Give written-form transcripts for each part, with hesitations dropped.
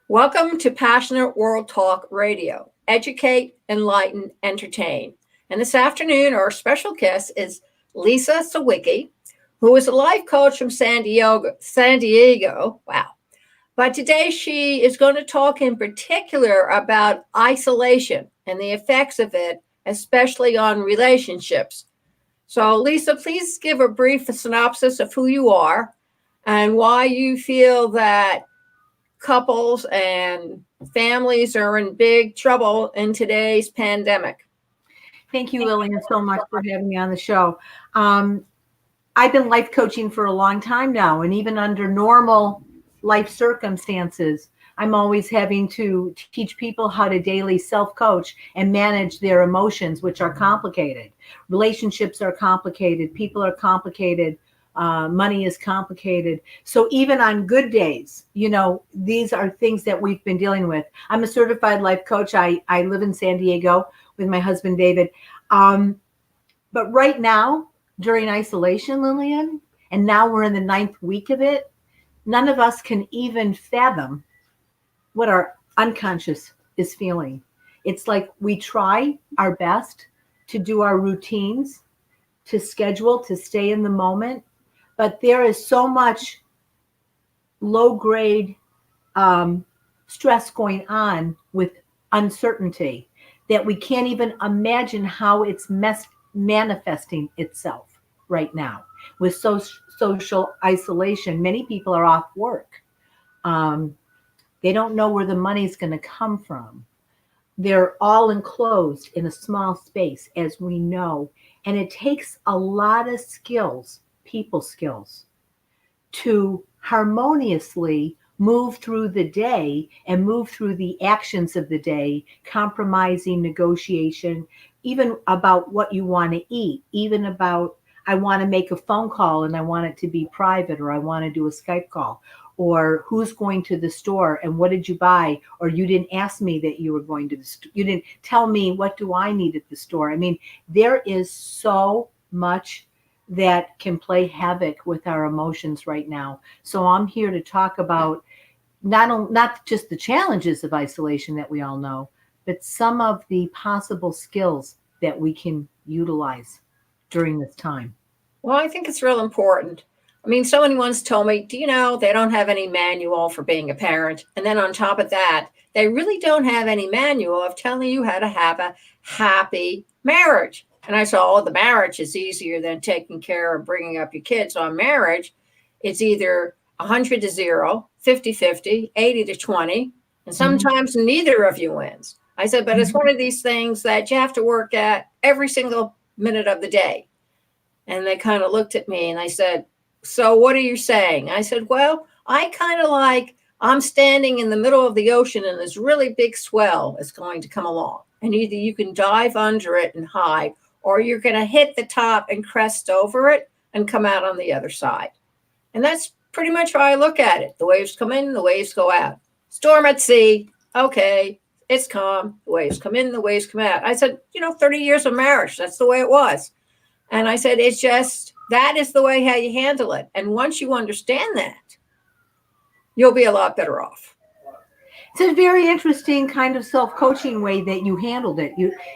Welcome to Passionate World Talk Radio. Educate, enlighten, entertain. And this afternoon, our special guest is Lisa Sawicki, who is a life coach from San Diego. San Diego. Wow. But today she is going to talk in particular about isolation and the effects of it, especially on relationships. So, Lisa, please give a brief synopsis of who you are and why you feel that couples and families are in big trouble in today's pandemic. Thank you, Lillian, so much for having me on the show. Um, I've been life coaching for a long time now, and even under normal life circumstances, I'm always having to teach people how to daily self-coach and manage their emotions, which are complicated. Relationships are complicated. People are complicated. Money is complicated. So even on good days, these are things that we've been dealing with. I'm a certified life coach. I live in San Diego with my husband, David. But right now, during isolation, Lillian, and now we're in the 9th week of it, none of us can even fathom what our unconscious is feeling. It's like we try our best to do our routines, to schedule, to stay in the moment, but there is so much low grade stress going on with uncertainty that we can't even imagine how it's manifesting itself right now with social isolation. Many people are off work. They don't know where the money's going to come from. They're all enclosed in a small space, as we know. And it takes a lot of skills, people skills, to harmoniously move through the day and move through the actions of the day, compromising, negotiation, even about what you want to eat, even about, I want to make a phone call and I want it to be private, or I want to do a Skype call, or who's going to the store and what did you buy, or you didn't ask me that you were going to the store. You didn't tell me what do I need at the store. I mean, there is so much that can play havoc with our emotions right now. So I'm here to talk about not just the challenges of isolation that we all know, but some of the possible skills that we can utilize during this time. Well, I think it's real important. I mean, someone once told me, do you know, they don't have any manual for being a parent. And then on top of that, they really don't have any manual of telling you how to have a happy marriage. And I said, oh, the marriage is easier than taking care of bringing up your kids. On marriage, it's either 100 to 0, 50-50, 80 to 20, and sometimes neither of you wins. I said, but it's one of these things that you have to work at every single minute of the day. And they kind of looked at me and I said, so what are you saying? I said, well, I kind of like I'm standing in the middle of the ocean and this really big swell is going to come along. And either you can dive under it and hide, or you're going to hit the top and crest over it and come out on the other side. And that's pretty much how I look at it. The waves come in, the waves go out. Storm at sea. Okay, it's calm. The waves come in, the waves come out. I said, 30 years of marriage, that's the way it was. And I said, it's just, that is the way how you handle it. And once you understand that, you'll be a lot better off. It's a very interesting kind of self-coaching way that you handled it.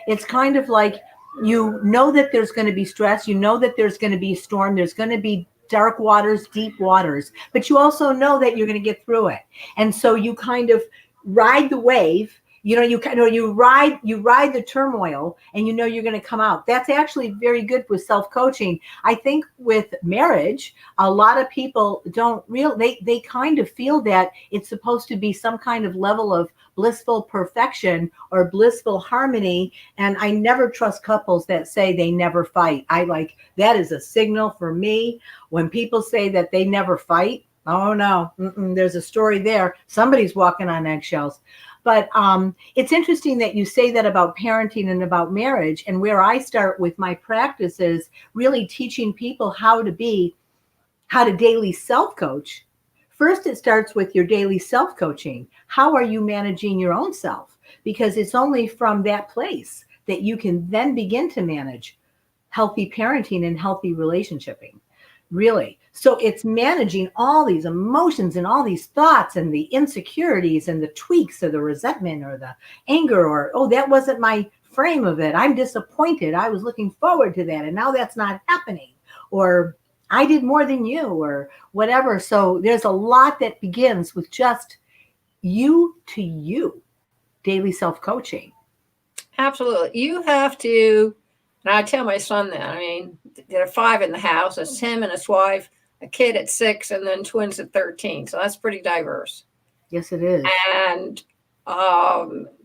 It's kind of like, you know that there's going to be stress. You know that there's going to be storm. There's going to be dark waters, deep waters, but you also know that you're going to get through it. And so you kind of ride the wave. You ride the turmoil, and you're going to come out. That's actually very good with self-coaching. I think with marriage, a lot of people they kind of feel that it's supposed to be some kind of level of blissful perfection or blissful harmony. And I never trust couples that say they never fight. That is a signal for me when people say that they never fight. Oh no, there's a story there. Somebody's walking on eggshells. But it's interesting that you say that about parenting and about marriage. And where I start with my practice is really teaching people how to daily self-coach. First, it starts with your daily self-coaching. How are you managing your own self? Because it's only from that place that you can then begin to manage healthy parenting and healthy relationshiping. Really. So it's managing all these emotions and all these thoughts and the insecurities and the tweaks or the resentment or the anger or, oh, that wasn't my frame of it. I'm disappointed. I was looking forward to that. And now that's not happening. Or I did more than you or whatever. So there's a lot that begins with just you to you daily self-coaching. Absolutely. You have to, and I tell my son that. I mean, there are 5 in the house. It's him and his wife, a kid at 6, and then twins at 13. So that's pretty diverse. Yes, it is. And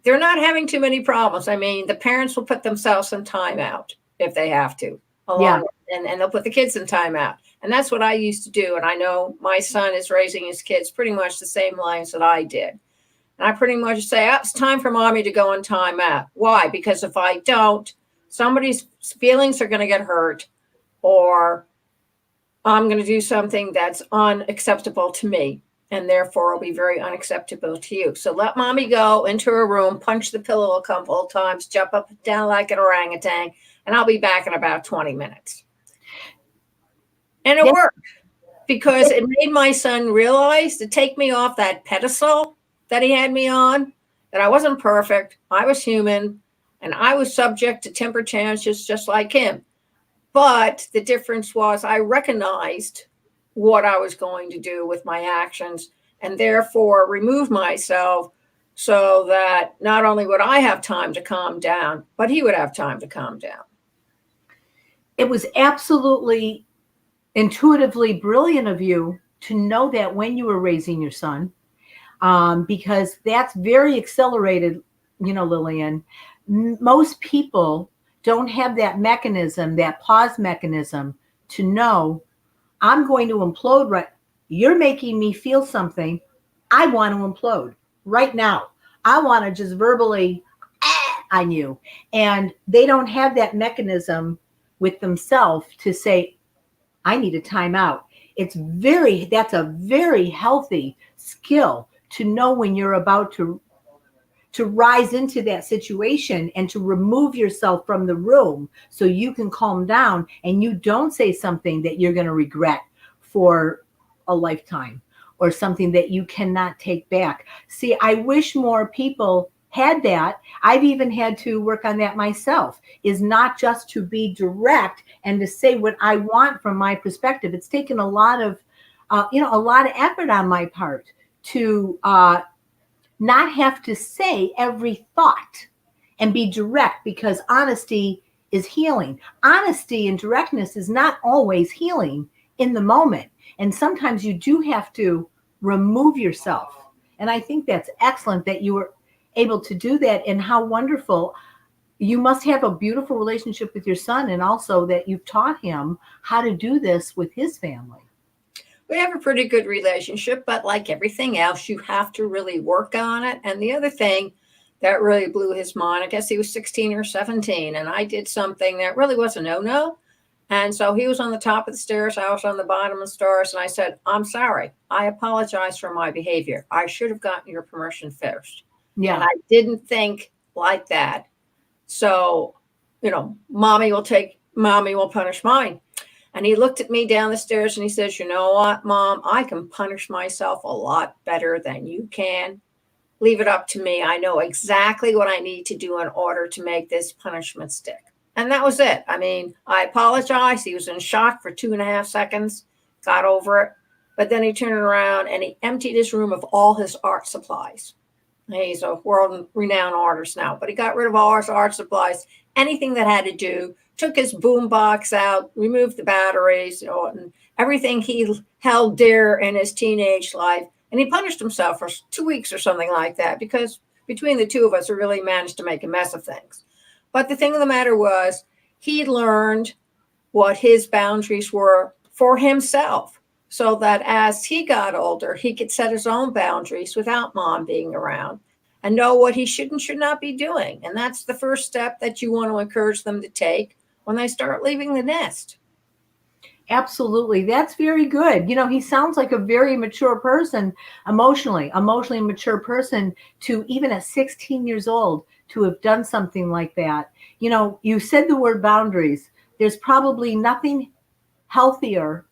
they're not having too many problems. I mean, the parents will put themselves in timeout if they have to, and they'll put the kids in timeout. And that's what I used to do. And I know my son is raising his kids pretty much the same lines that I did. And I pretty much say, oh, it's time for mommy to go in timeout. Why? Because if I don't, somebody's feelings are going to get hurt, or I'm going to do something that's unacceptable to me, and therefore will be very unacceptable to you. So let mommy go into her room, punch the pillow a couple of times, jump up and down like an orangutan, and I'll be back in about 20 minutes. And it worked, because it made my son realize to take me off that pedestal that he had me on, that I wasn't perfect, I was human, and I was subject to temper tantrums just like him. But the difference was I recognized what I was going to do with my actions, and therefore remove myself so that not only would I have time to calm down, but he would have time to calm down. It was absolutely intuitively brilliant of you to know that when you were raising your son, because that's very accelerated, Lillian. Most people don't have that mechanism, that pause mechanism to know I'm going to implode right. You're making me feel something. I want to implode right now. I want to just verbally on you. And they don't have that mechanism with themselves to say, I need a timeout. That's a very healthy skill to know when you're about to rise into that situation and to remove yourself from the room so you can calm down and you don't say something that you're going to regret for a lifetime or something that you cannot take back. See, I wish more people had that. I've even had to work on that myself, is not just to be direct and to say what I want from my perspective. It's taken a lot of effort on my part to not have to say every thought and be direct, because honesty is healing. Honesty and directness is not always healing in the moment. And sometimes you do have to remove yourself. And I think that's excellent that you were able to do that, and how wonderful. You must have a beautiful relationship with your son, and also that you've taught him how to do this with his family. We have a pretty good relationship, but like everything else, you have to really work on it. And the other thing that really blew his mind, I guess he was 16 or 17, and I did something that really was a no-no. And so he was on the top of the stairs, I was on the bottom of the stairs, and I said, I'm sorry. I apologize for my behavior. I should have gotten your permission first. Yeah. And I didn't think like that. So, mommy will punish mine. And he looked at me down the stairs and he says, you know what, Mom, I can punish myself a lot better than you can. Leave it up to me. I know exactly what I need to do in order to make this punishment stick. And that was it. I mean, I apologized. He was in shock for 2.5 seconds, got over it. But then he turned around and he emptied his room of all his art supplies. He's a world-renowned artist now, but he got rid of all his art supplies, anything that had to do, took his boom box out, removed the batteries, and everything he held dear in his teenage life. And he punished himself for 2 weeks or something like that, because between the two of us, we really managed to make a mess of things. But the thing of the matter was, he learned what his boundaries were for himself, so that as he got older, he could set his own boundaries without Mom being around and know what he should and should not be doing. And that's the first step that you want to encourage them to take when they start leaving the nest. Absolutely. That's very good. He sounds like a very mature person, emotionally mature person, to even at 16 years old to have done something like that. You said the word boundaries. There's probably nothing healthier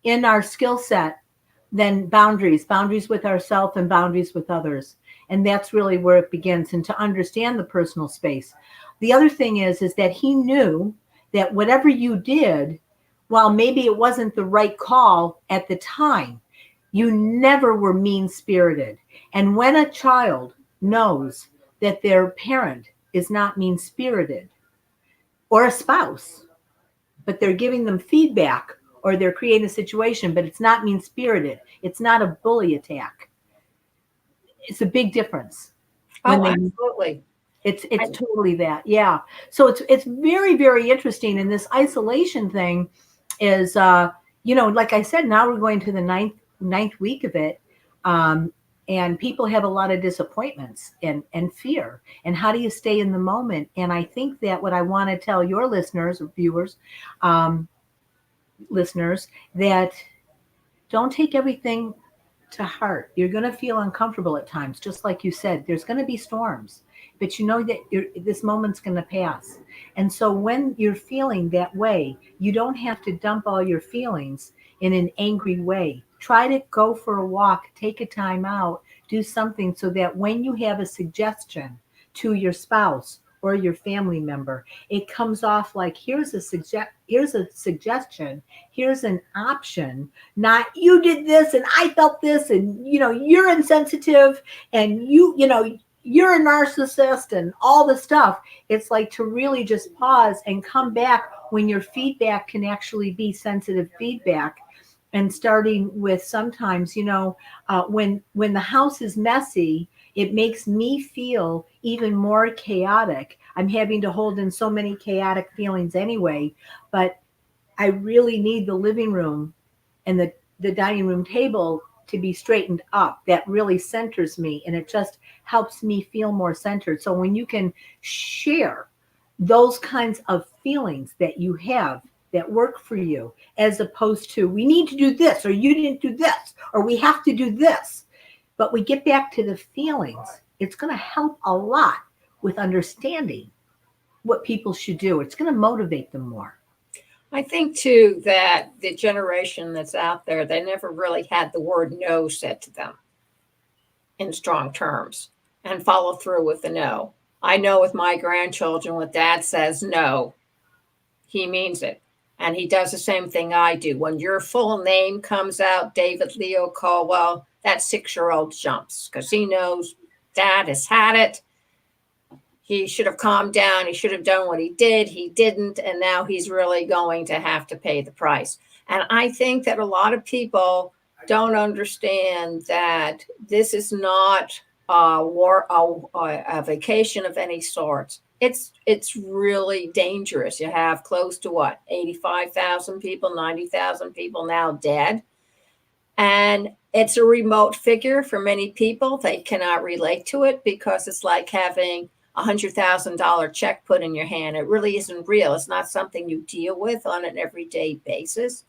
in our skill set than boundaries with ourselves and boundaries with others. And that's really where it begins, and to understand the personal space. The other thing is that he knew that whatever you did, while maybe it wasn't the right call at the time, you never were mean spirited. And when a child knows that their parent is not mean spirited, or a spouse, but they're giving them feedback, or they're creating a situation, but it's not mean spirited, it's not a bully attack. It's a big difference. When Oh, absolutely. It's totally that. Yeah. So it's very, very interesting. And this isolation thing is, like I said, now we're going to the ninth week of it. And people have a lot of disappointments and fear. And how do you stay in the moment? And I think that what I want to tell your listeners or viewers, that don't take everything to heart. You're going to feel uncomfortable at times, just like you said. There's going to be storms, but you know that this moment's going to pass. And so when you're feeling that way, you don't have to dump all your feelings in an angry way. Try to go for a walk, take a time out, do something so that when you have a suggestion to your spouse or your family member, it comes off like, here's a suggestion, here's an option, not you did this and I felt this, and you're insensitive, and you're a narcissist and all the stuff. It's like to really just pause and come back when your feedback can actually be sensitive feedback. And starting with sometimes, when the house is messy, it makes me feel even more chaotic. I'm having to hold in so many chaotic feelings anyway, but I really need the living room and the dining room table to be straightened up. That really centers me, and it just helps me feel more centered. So when you can share those kinds of feelings that you have that work for you, as opposed to we need to do this, or you didn't do this, or we have to do this, but we get back to the feelings, it's going to help a lot with understanding what people should do. It's going to motivate them more. I think too that the generation that's out there, they never really had the word no said to them in strong terms and follow through with the no. I know with my grandchildren, when dad says no, he means it. And he does the same thing I do. When your full name comes out, David Leo Caldwell, that 6-year-old jumps because he knows dad has had it. He should have calmed down. He should have done what he did. He didn't. And now he's really going to have to pay the price. And I think that a lot of people don't understand that this is not a vacation of any sort. It's really dangerous. You have close to 85,000 people, 90,000 people now dead. And it's a remote figure for many people. They cannot relate to it because it's like having $100,000 check put in your hand. It really isn't real. It's not something you deal with on an everyday basis,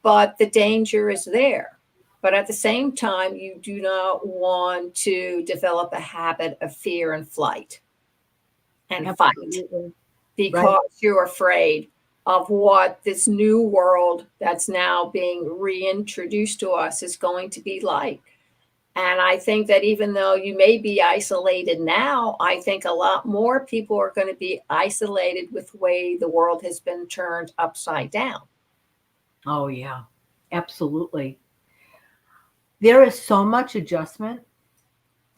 but the danger is there. But at the same time, you do not want to develop a habit of fear and flight and Absolutely. fight because you're afraid of what this new world that's now being reintroduced to us is going to be like. And I think that even though you may be isolated now, I think a lot more people are going to be isolated with the way the world has been turned upside down. Oh, yeah, absolutely. There is so much adjustment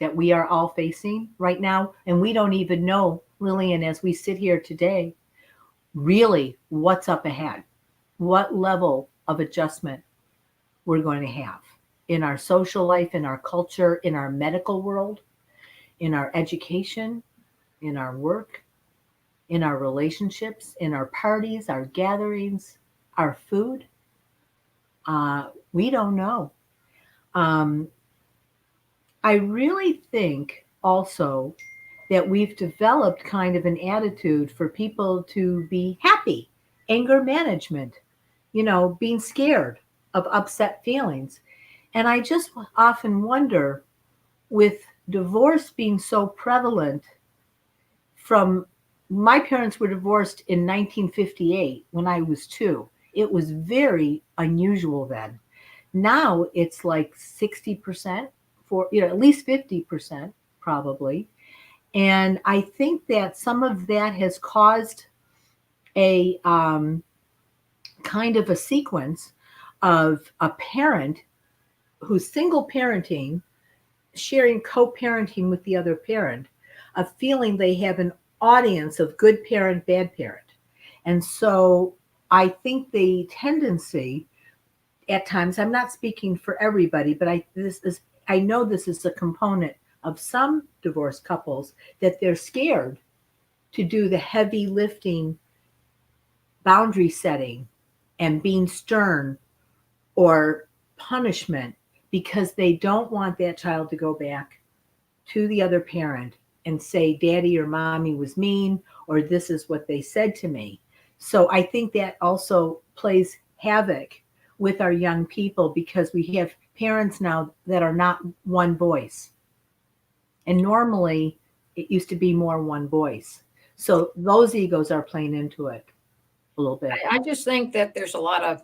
that we are all facing right now. And we don't even know, Lillian, as we sit here today, really what's up ahead, what level of adjustment we're going to have in our social life, in our culture, in our medical world, in our education, in our work, in our relationships, in our parties, our gatherings, our food. We don't know. I really think also that we've developed kind of an attitude for people to be happy, anger management, being scared of upset feelings. And I just often wonder, with divorce being so prevalent, from my parents were divorced in 1958 when I was 2. It was very unusual then. Now it's like 60% for, at least 50% probably. And I think that some of that has caused a kind of a sequence of a parent who's single parenting, sharing co-parenting with the other parent, of feeling they have an audience of good parent, bad parent. And so I think the tendency at times, I'm not speaking for everybody, but I know this is a component of some divorced couples, that they're scared to do the heavy lifting, boundary setting, and being stern or punishment, because they don't want that child to go back to the other parent and say, daddy or mommy was mean, or this is what they said to me. So I think that also plays havoc with our young people, because we have parents now that are not one voice. And normally it used to be more one voice. So those egos are playing into it a little bit. I just think that there's a lot of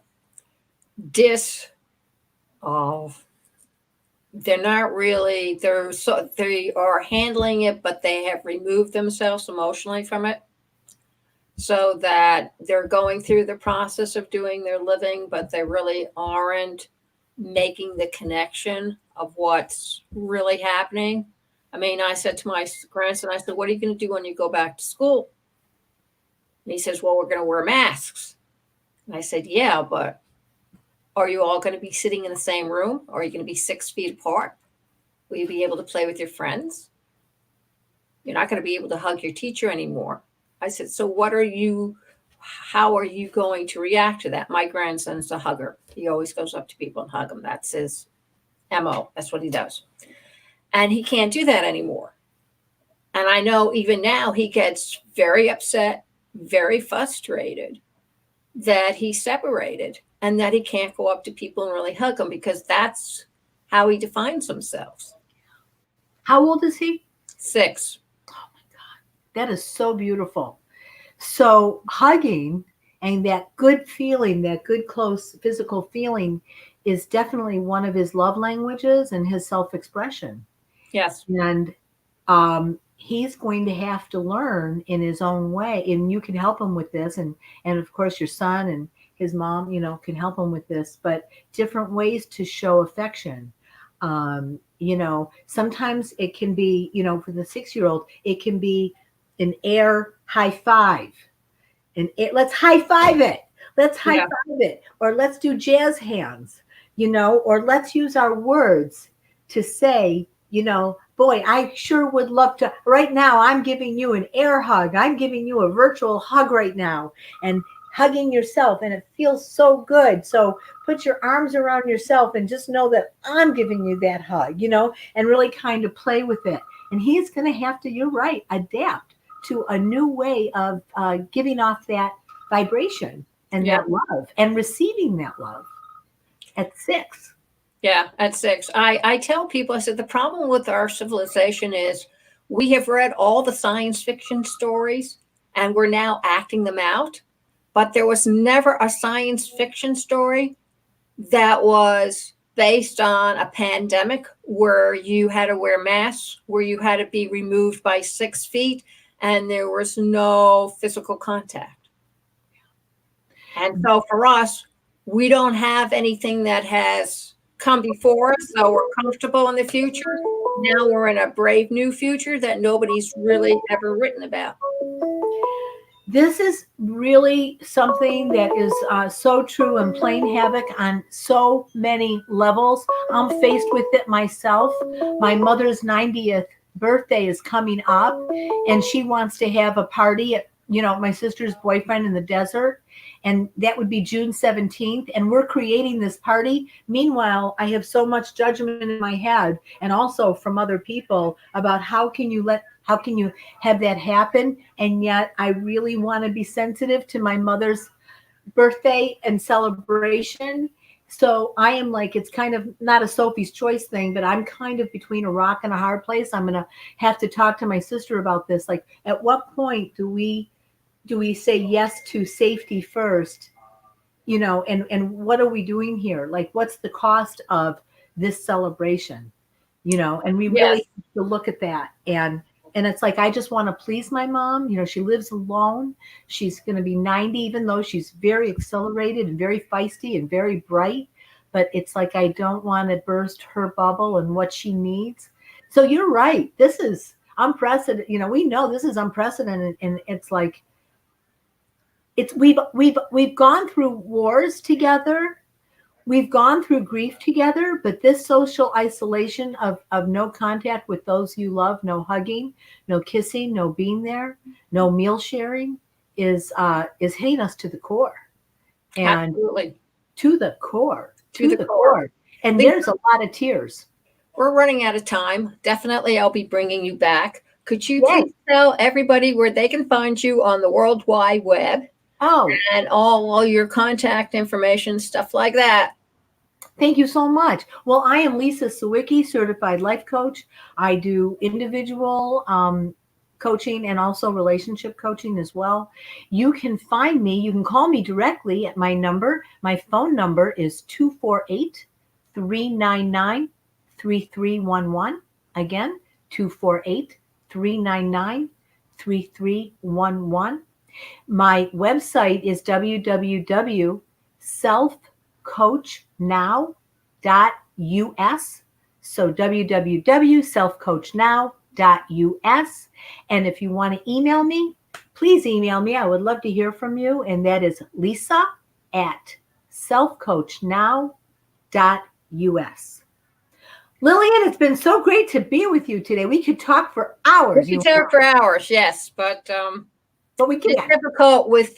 they're not really, they are handling it, but they have removed themselves emotionally from it, so that they're going through the process of doing their living, but they really aren't making the connection of what's really happening. I mean, I said to my grandson, I said, what are you going to do when you go back to school? And he says, well, we're going to wear masks. And I said, yeah, but are you all going to be sitting in the same room? Or are you going to be 6 feet apart? Will you be able to play with your friends? You're not going to be able to hug your teacher anymore. I said, so how are you going to react to that? My grandson's a hugger. He always goes up to people and hug them. That's his MO. That's what he does. And he can't do that anymore. And I know even now he gets very upset, very frustrated that he's separated and that he can't go up to people and really hug them, because that's how he defines himself. How old is he? 6. Oh my God. That is so beautiful. So hugging and that good feeling, that good close physical feeling, is definitely one of his love languages and his self-expression. Yes. And he's going to have to learn in his own way. And you can help him with this. And of course, your son and his mom, can help him with this, but different ways to show affection. Sometimes it can be, for the 6-year-old, it can be an air high five. And let's high five it. Let's high five it. Or let's do jazz hands, or let's use our words to say, boy, I sure would love to. Right now, I'm giving you an air hug. I'm giving you a virtual hug right now, and hugging yourself. And it feels so good. So put your arms around yourself and just know that I'm giving you that hug, and really kind of play with it. And he's going to have to, you're right, adapt to a new way of giving off that vibration and that love and receiving that love at 6. Yeah, at 6. I tell people, I said, the problem with our civilization is we have read all the science fiction stories and we're now acting them out. But there was never a science fiction story that was based on a pandemic where you had to wear masks, where you had to be removed by 6 feet, and there was no physical contact. And so for us, we don't have anything that has come before us, so we're comfortable in the future. Now we're in a brave new future that nobody's really ever written about. This is really something that is so true and playing havoc on so many levels. I'm faced with it myself. My mother's 90th birthday is coming up, and she wants to have a party at, my sister's boyfriend in the desert. And that would be June 17th. And we're creating this party. Meanwhile, I have so much judgment in my head, and also from other people, about how can you have that happen? And yet I really want to be sensitive to my mother's birthday and celebration. So I am like, it's kind of not a Sophie's choice thing, but I'm kind of between a rock and a hard place. I'm going to have to talk to my sister about this. Like, at what point do we say yes to safety first, and what are we doing here? Like, what's the cost of this celebration? And we Yes. really have to look at that. And it's like, I just want to please my mom. She lives alone. She's going to be 90, even though she's very accelerated and very feisty and very bright. But it's like, I don't want to burst her bubble and what she needs. So you're right. This is unprecedented. We know this is unprecedented. And it's like, we've gone through wars together. We've gone through grief together, but this social isolation of no contact with those you love, no hugging, no kissing, no being there, no meal sharing is hitting us to the core. And Absolutely. to the core. To the core. And there's a lot of tears. We're running out of time. Definitely, I'll be bringing you back. Could you please tell everybody where they can find you on the World Wide Web? Oh. And all your contact information, stuff like that. Thank you so much. Well, I am Lisa Sawicki, certified life coach. I do individual coaching and also relationship coaching as well. You can find me. You can call me directly at my number. My phone number is 248-399-3311. Again, 248-399-3311. My website is www.selfcoachnow.us. So www.selfcoachnow.us. And if you want to email me, please email me. I would love to hear from you. And that is lisa@selfcoachnow.us. Lillian, it's been so great to be with you today. We could talk for hours. We could talk for hours, yes, but we can't. It's difficult with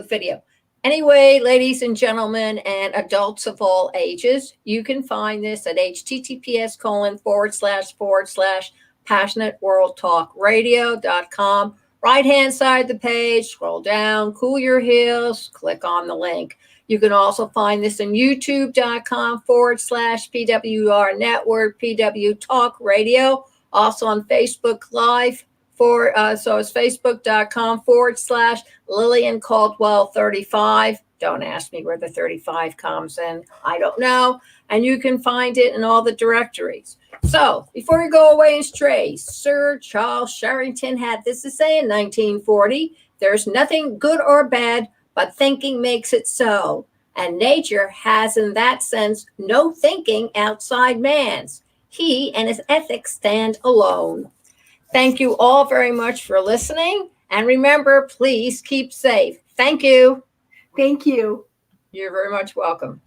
video. Anyway, ladies and gentlemen, and adults of all ages, you can find this at https://passionateworldtalkradio.com. Right-hand side of the page, scroll down, cool your heels, click on the link. You can also find this on youtube.com/PWR Network, PW Talk Radio, also on Facebook Live. So it's facebook.com/Lillian Caldwell 35. Don't ask me where the 35 comes in. I don't know. And you can find it in all the directories. So before you go away and stray, Sir Charles Sherrington had this to say in 1940, there's nothing good or bad, but thinking makes it so. And nature has in that sense no thinking outside man's. He and his ethics stand alone. Thank you all very much for listening. And remember, please keep safe. Thank you. Thank you. You're very much welcome.